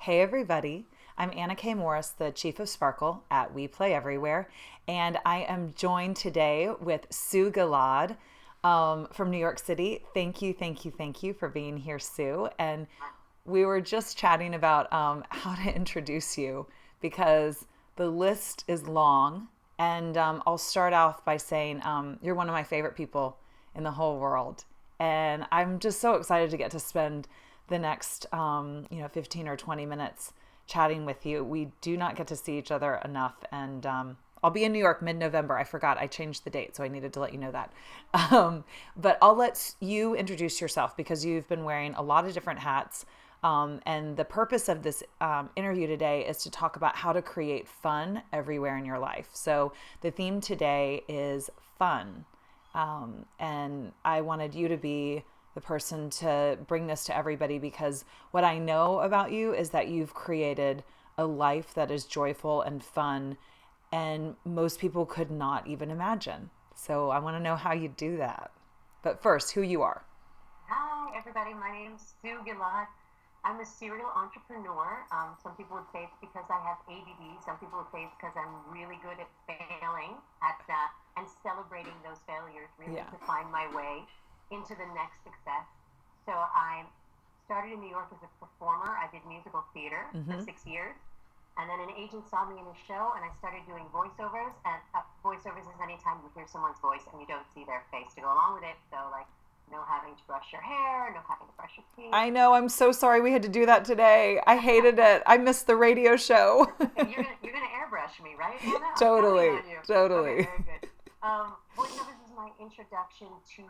Hey everybody, I'm Anna K. Morris, the Chief of Sparkle at We Play Everywhere, and I am joined today with Sue Gilad from New York City. Thank you for being here, Sue. And we were just chatting about how to introduce you because the list is long, and I'll start off by saying you're one of my favorite people in the whole world, and I'm just so excited to get to spend the next 15 or 20 minutes chatting with you. We do not get to see each other enough, and I'll be in New York mid-November. I forgot I changed the date, so I needed to let you know that. But I'll let you introduce yourself because you've been wearing a lot of different hats. And the purpose of this interview today is to talk about how to create fun everywhere in your life. So the theme today is fun. And I wanted you to be the person to bring this to everybody because what I know about you is that you've created a life that is joyful and fun and most people could not even imagine. So I want to know how you do that. But first, who you are. Hi, everybody. My name's Sue Gilad. I'm a serial entrepreneur. Some people would say it's because I have ADD. Some people would say it's because I'm really good at failing and celebrating those failures, really to find my way into the next success. So I started in New York as a performer. I did musical theater for 6 years. And then an agent saw me in a show and I started doing voiceovers. And voiceovers is anytime you hear someone's voice and you don't see their face to go along with it. So like no having to brush your hair, no having to brush your teeth. I know. I'm so sorry we had to do that today. I hated it. I missed the radio show. And you're gonna airbrush me, right, Anna? Totally. Totally. Okay, very good. Voiceovers is my introduction to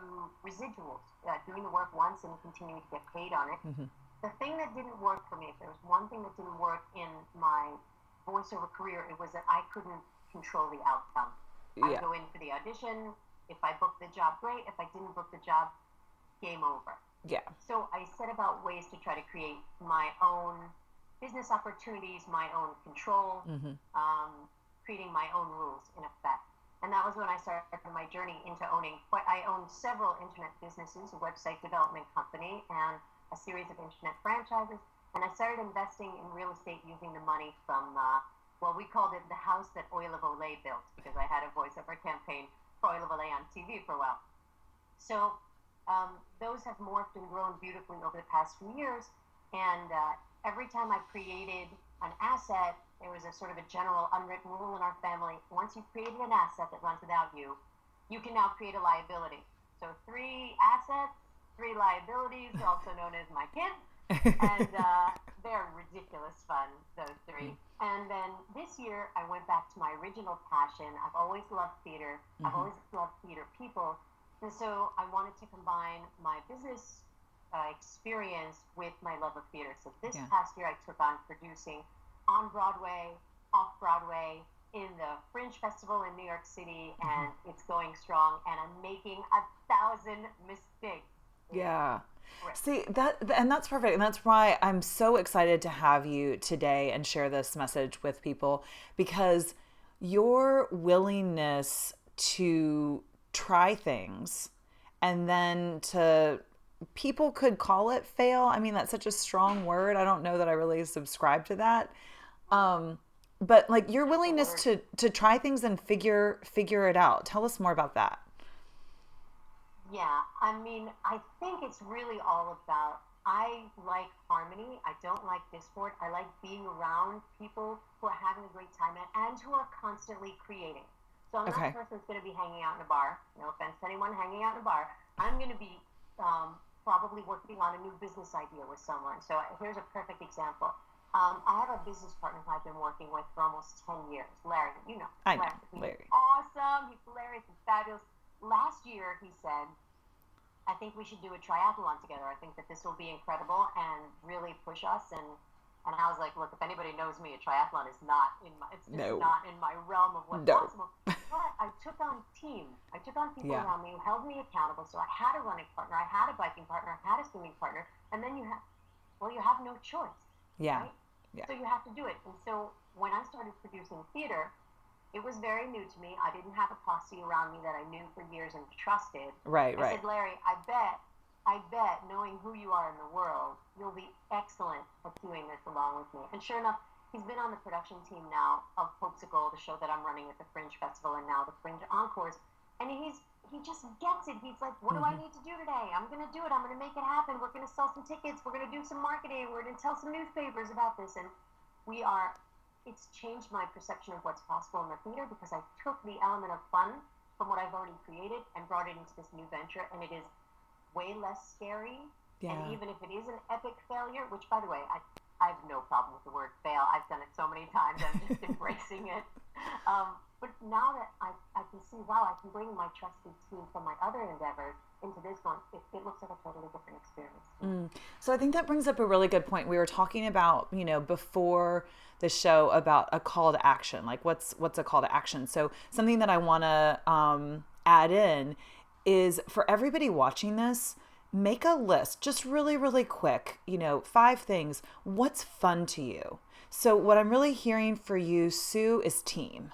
residuals, doing the work once and continuing to get paid on it. The thing that didn't work for me, if there was one thing that didn't work in my voiceover career, it was that I couldn't control the outcome. I would go in for the audition. If I booked the job, great. If I didn't book the job, game over. Yeah. So I set about ways to try to create my own business opportunities, my own control, creating my own rules in effect. And that was when I started my journey into owning. I owned several internet businesses, a website development company, and a series of internet franchises. And I started investing in real estate using the money from, we called it the house that Oil of Olay built, because I had a voiceover campaign for Oil of Olay on TV for a while. So those have morphed and grown beautifully over the past few years. And every time I created an asset, there was a sort of a general unwritten rule in our family. Once you've created an asset that runs without you, you can now create a liability. So 3 assets, 3 liabilities, also known as my kids. And they're ridiculous fun, those 3. And then this year, I went back to my original passion. I've always loved theater. I've always loved theater people. And so I wanted to combine my business experience with my love of theater. So this past year, I took on producing on Broadway, off Broadway, in the Fringe Festival in New York City, and it's going strong, and I'm making 1,000 mistakes. Yeah. See, that's perfect. And that's why I'm so excited to have you today and share this message with people, because your willingness to try things and then people could call it fail. I mean, that's such a strong word. I don't know that I really subscribe to that. But like your willingness to try things and figure it out. Tell us more about that. Yeah, I mean, I think it's really all about, I like harmony. I don't like discord. I like being around people who are having a great time and who are constantly creating. So I'm not the person who's going to be hanging out in a bar. No offense to anyone hanging out in a bar. I'm going to be probably working on a new business idea with someone. So here's a perfect example. I have a business partner who I've been working with for almost 10 years. Larry, you know. I know, Larry. He's awesome. He's hilarious. He's fabulous. Last year, he said, I think we should do a triathlon together. I think that this will be incredible and really push us. And I was like, look, if anybody knows me, a triathlon is not in my, not in my realm of what's possible. But I took on teams. I took on people around me who held me accountable. So I had a running partner. I had a biking partner. I had a swimming partner. And then you have no choice. Yeah. Right? Yeah. So you have to do it. And so when I started producing theater, it was very new to me. I didn't have a posse around me that I knew for years and trusted. Right. I said, Larry, I bet I bet, knowing who you are in the world, you'll be excellent at doing this along with me. And sure enough, he's been on the production team now of Popesicle, the show that I'm running at the Fringe Festival, and now the Fringe Encores. And he just gets it. He's like, what do I need to do today? I'm going to do it. I'm going to make it happen. We're going to sell some tickets. We're going to do some marketing. We're going to tell some newspapers about this. And it's changed my perception of what's possible in the theater, because I took the element of fun from what I've already created and brought it into this new venture. And it is way less scary. Yeah. And even if it is an epic failure, which, by the way, I have no problem with the word fail. I've done it so many times. I'm just embracing it. But now that I can see, wow, I can bring my trusted team from my other endeavors into this one, it looks like a totally different experience. So I think that brings up a really good point. We were talking about, before the show, about a call to action. Like what's a call to action? So something that I want to add in is, for everybody watching this, make a list, just really, really quick, 5 things. What's fun to you? So what I'm really hearing for you, Sue, is team.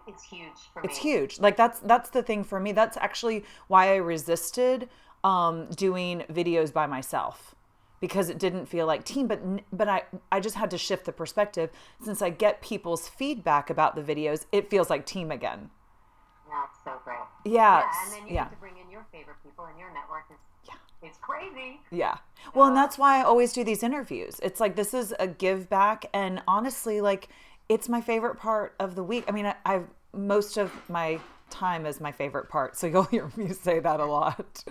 It's huge for me. It's huge. Like that's the thing for me. That's actually why I resisted doing videos by myself, because it didn't feel like team. But I just had to shift the perspective. Since I get people's feedback about the videos, it feels like team again. That's so great. Yeah. And then you get to bring in your favorite people, and your network it's crazy. Yeah. Well, and that's why I always do these interviews. It's like, this is a give back. And honestly, like, it's my favorite part of the week. I mean, I've most of my time is my favorite part. So you'll hear me say that a lot.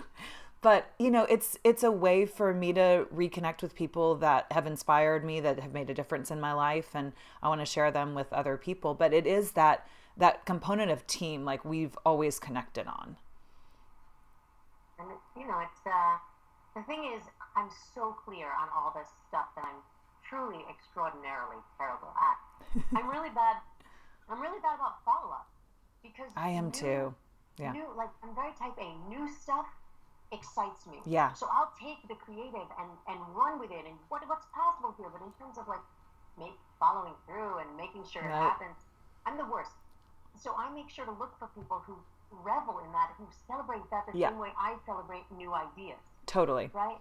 But, it's a way for me to reconnect with people that have inspired me, that have made a difference in my life. And I want to share them with other people. But it is that component of team, like, we've always connected on. And, it's, the thing is, I'm so clear on all this stuff that I'm truly extraordinarily terrible at. I'm really bad about follow-up, because I am too. Yeah. I'm very type A. New stuff excites me. Yeah. So I'll take the creative and run with it, and what's possible here. But in terms of following through and making sure it happens, I'm the worst. So I make sure to look for people who revel in that, who celebrate that the same way I celebrate new ideas. Totally. Right?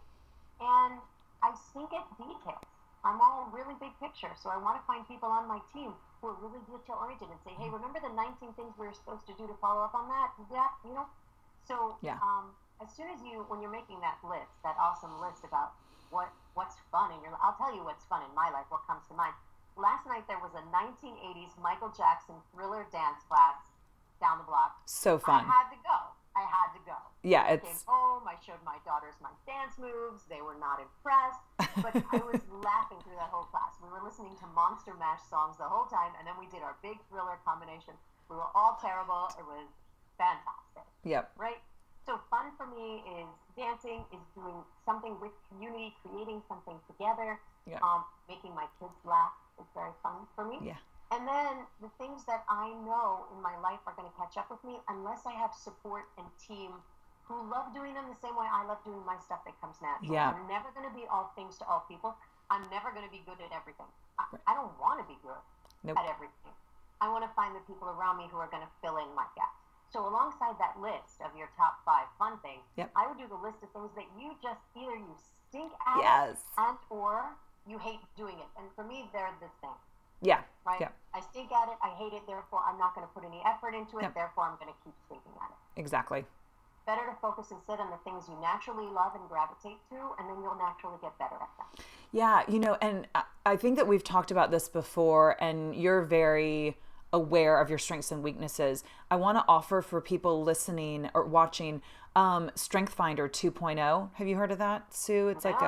And I stink at details. I'm all really big picture. So I want to find people on my team who are really detail oriented and say, hey, remember the 19 things we were supposed to do to follow up on that? Yeah, So as soon as when you're making that list, that awesome list about what's fun in your life, I'll tell you what's fun in my life, what comes to mind. Last night there was a 1980s Michael Jackson Thriller dance class down the block. So fun. I had to go. Yeah, I came home. I showed my daughters my dance moves. They were not impressed, but I was laughing through that whole class. We were listening to Monster Mash songs the whole time, and then we did our big Thriller combination. We were all terrible. It was fantastic. Yep. Right? So fun for me is dancing, is doing something with community, creating something together. Yeah. Making my kids laugh is very fun for me. Yeah. And then the things that I know in my life are going to catch up with me, unless I have support and team who love doing them the same way I love doing my stuff that comes naturally. Yeah. I'm never going to be all things to all people. I'm never going to be good at everything. I don't want to be good at everything. I want to find the people around me who are going to fill in my gaps. So alongside that list of your top 5 fun things, I would do the list of things that you just either you stink at and or you hate doing it. And for me, they're the same. Yeah. Right? Yeah. I stink at it. I hate it. Therefore, I'm not going to put any effort into it. Therefore, I'm going to keep stinking at it. Exactly. Better to focus instead on the things you naturally love and gravitate to, and then you'll naturally get better at them. Yeah. And I think that we've talked about this before, and you're very aware of your strengths and weaknesses. I want to offer for people listening or watching Strength Finder 2.0. Have you heard of that, Sue? It's like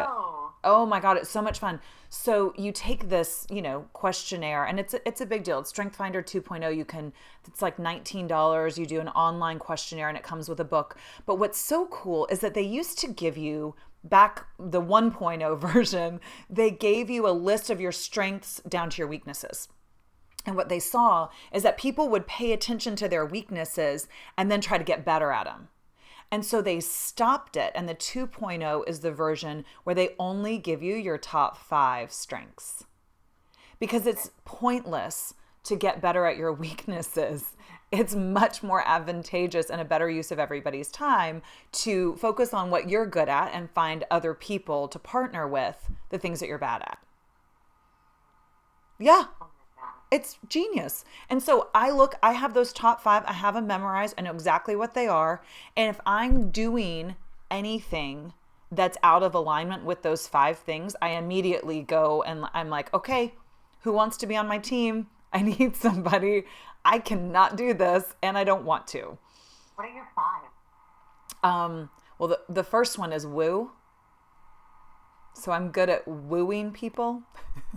oh my God, it's so much fun. So you take this, questionnaire, and it's a big deal. It's Strength Finder 2.0. It's like $19. You do an online questionnaire and it comes with a book. But what's so cool is that they used to give you, back the 1.0 version, they gave you a list of your strengths down to your weaknesses. And what they saw is that people would pay attention to their weaknesses and then try to get better at them. And so they stopped it. And the 2.0 is the version where they only give you your top 5 strengths, because it's pointless to get better at your weaknesses it's much more advantageous and a better use of everybody's time to focus on what you're good at and find other people to partner with the things that you're bad at. Yeah, it's genius. And so I have those top 5. I have them memorized. I know exactly what they are. And if I'm doing anything that's out of alignment with those 5 things, I immediately go and I'm like, okay, who wants to be on my team? I need somebody. I cannot do this and I don't want to. What are your 5? Well, the first one is woo. So I'm good at wooing people.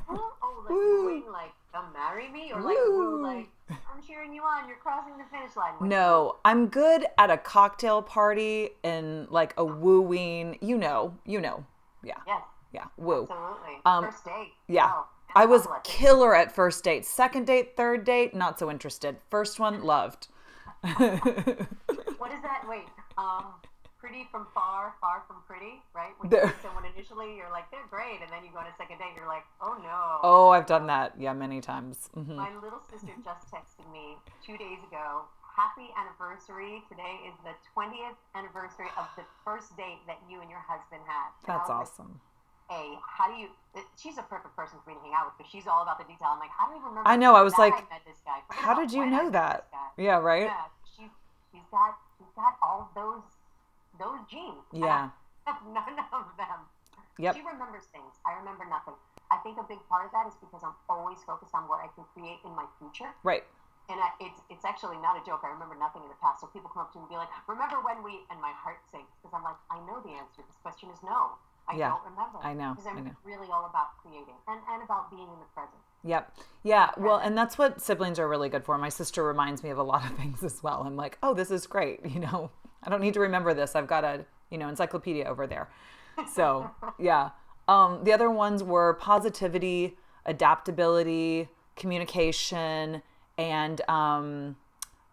Oh, like wooing, like come marry me, or like woo, like I'm cheering you on. You're crossing the finish line. No, I'm good at a cocktail party and like a wooing. You know, yeah, Yes, yeah, woo. absolutely. First date. Yeah. Oh, I was killer at first date. Second date, third date, not so interested. First one, loved. What is that? Wait, pretty from far, far from pretty, right? When you meet someone initially, you're like, they're great, and then you go on a second date, you're like, oh no. Oh, I've done that. Yeah, many times. Mm-hmm. My little sister just texted me 2 days ago. Happy anniversary. Today is the 20th anniversary of the first date that you and your husband had. And That's awesome. Like, how do you? She's a perfect person for me to hang out with because she's all about the detail. I'm like, how do you remember? I know. I was like, I met this guy. how did you know that? Yeah, right. Yeah, she's got all those genes. Yeah. I have none of them. Yep. She remembers things. I remember nothing. I think a big part of that is because I'm always focused on what I can create in my future. Right. And it's actually not a joke. I remember nothing in the past. So people come up to me and be like, remember when we, and my heart sinks because I'm like, I know the answer. This question is no. I don't remember. I know. Because I'm really all about creating and about being in the present. Yep. Yeah. Well, and that's what siblings are really good for. My sister reminds me of a lot of things as well. I'm like, oh, this is great. I don't need to remember this. I've got a, encyclopedia over there. So yeah. The other ones were positivity, adaptability, communication, and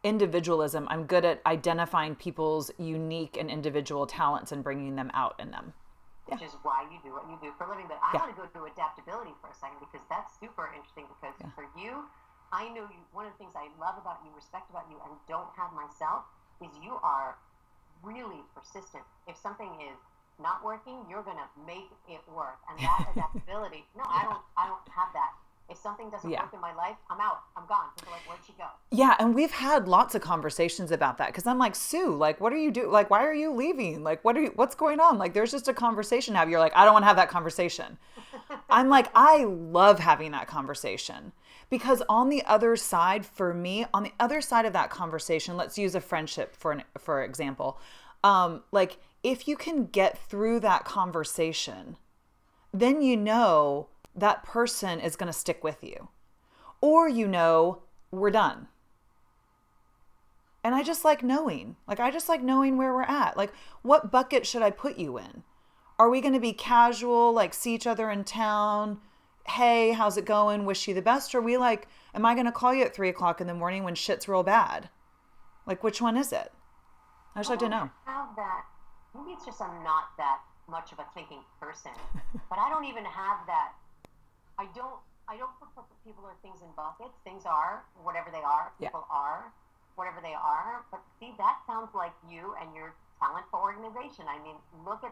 individualism. I'm good at identifying people's unique and individual talents and bringing them out in them. Which is why you do what you do for a living. But I want to go to adaptability for a second because that's super interesting because for you, I know you, one of the things I love about you, respect about you, and don't have myself is you are really persistent. If something is not working, you're going to make it work. And that adaptability, no, I don't have that. If something doesn't work in my life, I'm out. I'm gone. People are like, where'd she go? Yeah, and we've had lots of conversations about that because I'm like, Sue, like, what are you doing? Like, why are you leaving? Like, what's going on? Like, there's just a conversation to have. You're like, I don't want to have that conversation. I'm like, I love having that conversation because on the other side, for me, on the other side of that conversation, let's use a friendship for example. Like, if you can get through that conversation, then that person is going to stick with you. Or we're done. And I just like knowing. I just like knowing where we're at. Like, what bucket should I put you in? Are we going to be casual, like see each other in town? Hey, how's it going? Wish you the best. Or are we like, am I going to call you at 3:00 in the morning when shit's real bad? Like, which one is it? I just like to know. Have that. Maybe it's just I'm not that much of a thinking person. But I don't even have that. I don't put people or things in buckets. Things are whatever they are. People are whatever they are. But see, that sounds like you and your talent for organization. I mean, look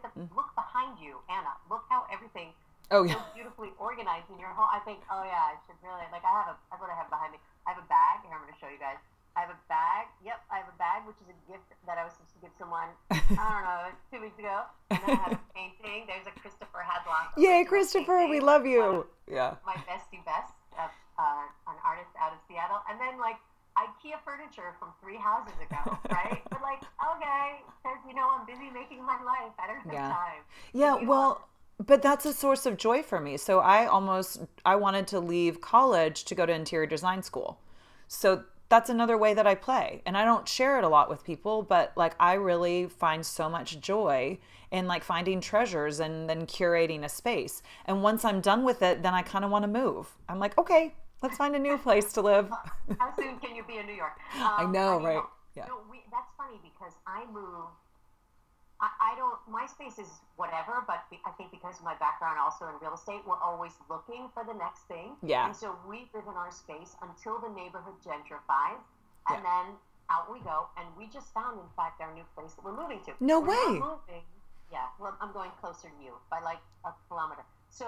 behind you, Anna. Look how everything is so beautifully organized in your home. I think, I should really I have what I have behind me. I have a bag. Here, I'm going to show you guys. I have a bag. Yep, I have a bag, which is a gift that I was supposed to give someone, I don't know, 2 weeks ago. And then I have a painting. There's a Christopher Hadlock. Yay, Christopher, we love you. My bestie best, an artist out of Seattle. And then, IKEA furniture from 3 houses ago, right? But, okay, because, I'm busy making my life. I don't have time. Yeah, but that's a source of joy for me. So I wanted to leave college to go to interior design school. So that's another way that I play. And I don't share it a lot with people, but I really find so much joy in finding treasures and then curating a space. And once I'm done with it, then I kind of want to move. I'm like, okay, let's find a new place to live. How soon can you be in New York? I know, right? Yeah. That's funny because I moved. My space is whatever, but I think because of my background also in real estate, we're always looking for the next thing. Yeah. And so we live in our space until the neighborhood gentrifies. Yeah. And then out we go, and we just found, in fact, our new place that we're moving to. No We're not way. moving. Yeah, well, I'm going closer to you by like a kilometer. So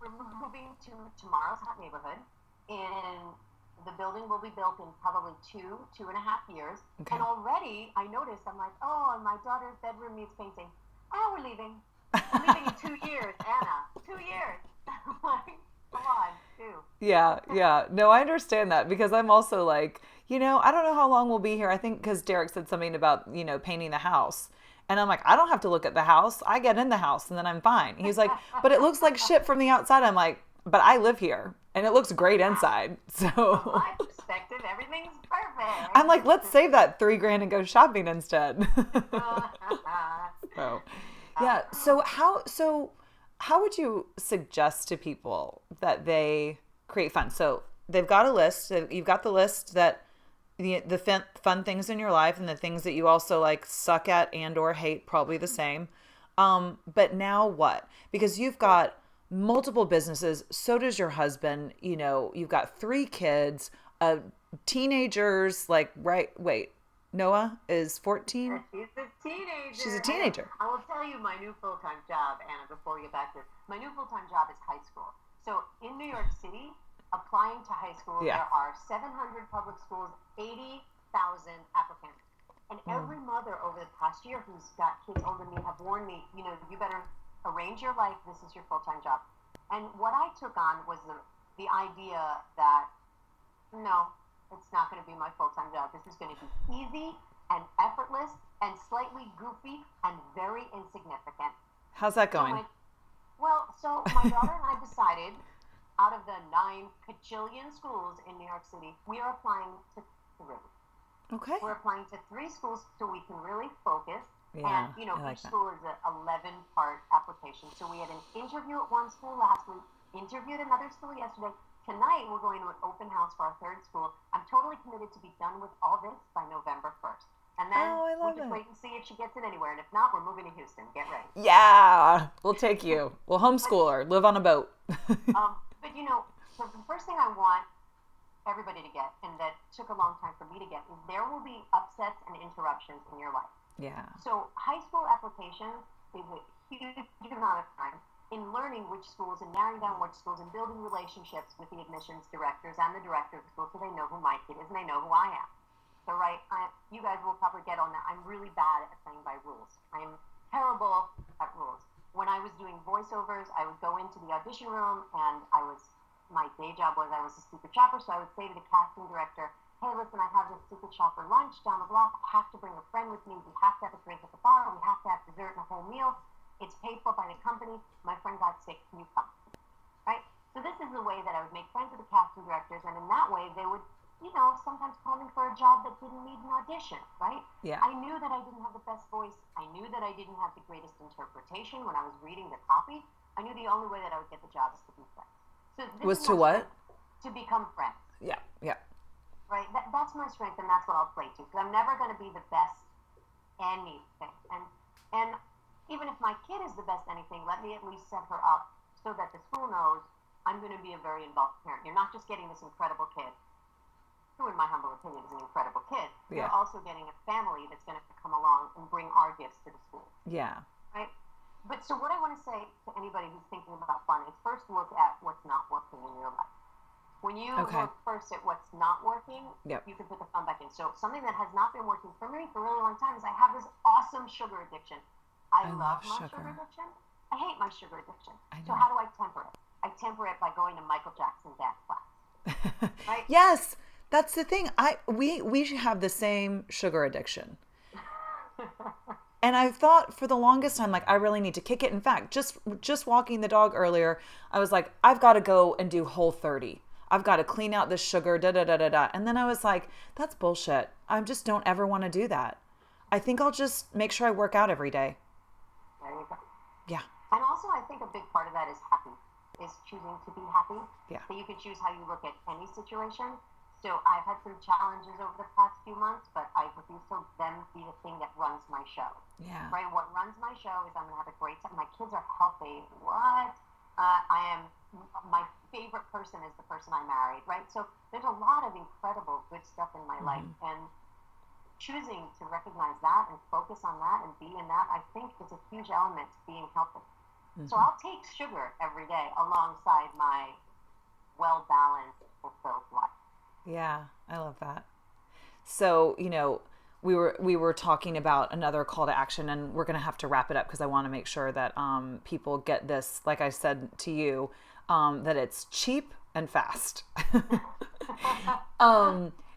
we're moving to tomorrow's hot neighborhood, and the building will be built in probably 2.5 years. Okay. And already I noticed, I'm like, oh, my daughter's bedroom needs painting. Oh, we're leaving. We're leaving in 2 years, Anna. 2 years. I'm like, come on, 2. Yeah, yeah. No, I understand that because I'm also like, I don't know how long we'll be here. I think because Derek said something about, painting the house. And I'm like, I don't have to look at the house. I get in the house and then I'm fine. He's like, but it looks like shit from the outside. I'm like, but I live here and it looks great inside. From So my perspective, everything's perfect. I'm like, let's save that $3,000 and go shopping instead. So, yeah. So how would you suggest to people that they create fun? So they've got a list. You've got the list that the fun things in your life and the things that you also like suck at and or hate, probably the same. But now what? Because you've got multiple businesses. So does your husband. You've got 3 kids, teenagers. Like, right? Wait, Noah is 14. She's a teenager. She's a teenager. I will tell you my new full-time job, Anna, before we get back to this. My new full-time job is high school. So in New York City, applying to high school, Yeah. there are 700 public schools, 80,000 applicants. And every mother over the past year who's got kids older than me have warned me, you better arrange your life. This is your full-time job. And what I took on was the idea that, no, it's not going to be my full-time job. This is going to be easy and effortless and slightly goofy and very insignificant. How's that going? So my daughter and I decided, out of the 9 kajillion schools in New York City, we are applying to 3. Okay. We're applying to 3 schools so we can really focus. Yeah, And, I like each that. school is an 11-part application. So we had an interview at one school last week, interviewed another school yesterday. Tonight, we're going to an open house for our 3rd school. I'm totally committed to be done with all this by November 1st. And then I love we can it. wait and see if she gets it anywhere. And if not, we're moving to Houston. Get ready. Yeah, we'll take you. We'll homeschool her. Live on a boat. But so the first thing I want everybody to get, and that took a long time for me to get, is there will be upsets and interruptions in your life. Yeah. So high school applications is a huge amount of time in learning which schools and narrowing down which schools and building relationships with the admissions directors and the director of the school so they know who my kid is and they know who I am. So, you guys will probably get on that. I'm really bad at playing by rules. I am terrible at rules. When I was doing voiceovers, I would go into the audition room and my day job was I was a secret shopper, so I would say to the casting director, hey, listen, I have this secret shopper lunch down the block. I have to bring a friend with me. We have to have a drink at the bar. We have to have dessert and a whole meal. It's paid for by the company. My friend got sick. Can you come? Right? So this is the way that I would make friends with the casting directors, and in that way they would, sometimes call me for a job that didn't need an audition, right? Yeah. I knew that I didn't have the best voice. I knew that I didn't have the greatest interpretation when I was reading the copy. I knew the only way that I would get the job is to be friends. So this Was is to my what? strength, to become friends. Yeah. Yeah. Right? That's my strength, and that's what I'll play to. Because I'm never going to be the best anything. And even if my kid is the best anything, let me at least set her up so that the school knows I'm going to be a very involved parent. You're not just getting this incredible kid, who in my humble opinion is an incredible kid. Yeah. You're also getting a family that's going to come along and bring our gifts to the school. Yeah. Right? But so what I want to say to anybody who's thinking about fun is first look at what's not working in your life. When you look first at what's not working, you can put the fun back in. So something that has not been working for me for a really long time is I have this awesome sugar addiction. I love my sugar addiction. I hate my sugar addiction. So how do I temper it? I temper it by going to Michael Jackson dance class. Right? Yes, that's the thing. We should have the same sugar addiction. And I've thought for the longest time, like, I really need to kick it. In fact, just walking the dog earlier, I was like, I've got to go and do Whole30. I've got to clean out the sugar, da da da da da. And then I was like, that's bullshit. I just don't ever want to do that. I think I'll just make sure I work out every day. There you go. Yeah. And also, I think a big part of that is choosing to be happy. Yeah. So you can choose how you look at any situation. So I've had some challenges over the past few months, but I refuse to them be the thing that runs my show. Yeah. Right? What runs my show is I'm going to have a great time. My kids are healthy. What? My favorite person is the person I married, right? So there's a lot of incredible good stuff in my life, and choosing to recognize that and focus on that and be in that, I think is a huge element to being healthy. So I'll take sugar every day alongside my well-balanced, fulfilled life. Yeah, I love that. So, we were talking about another call to action, and we're going to have to wrap it up because I want to make sure that people get this, like I said to you, that it's cheap and fast.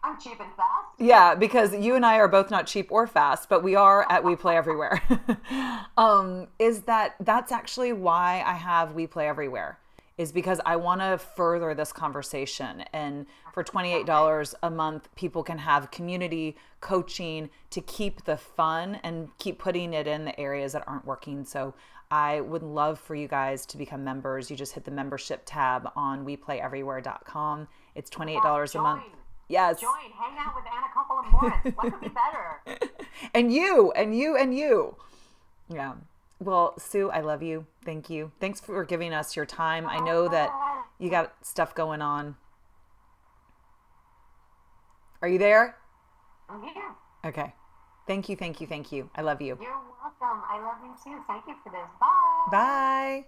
I'm cheap and fast. Yeah, because you and I are both not cheap or fast, but we are at We Play Everywhere. Is that's actually why I have We Play Everywhere, is because I want to further this conversation. And for $28 a month, people can have community coaching to keep the fun and keep putting it in the areas that aren't working. So I would love for you guys to become members. You just hit the membership tab on weplayeverywhere.com. It's $28 a month. Yes. Join, hang out with Anna Couple and Morris. What could be better? And you, and you, and you. Yeah. Well, Sue, I love you. Thank you. Thanks for giving us your time. I know that you got stuff going on. Are you there? I'm here. Okay. Thank you, thank you, thank you. I love you. You're welcome. I love you too. Thank you for this. Bye. Bye.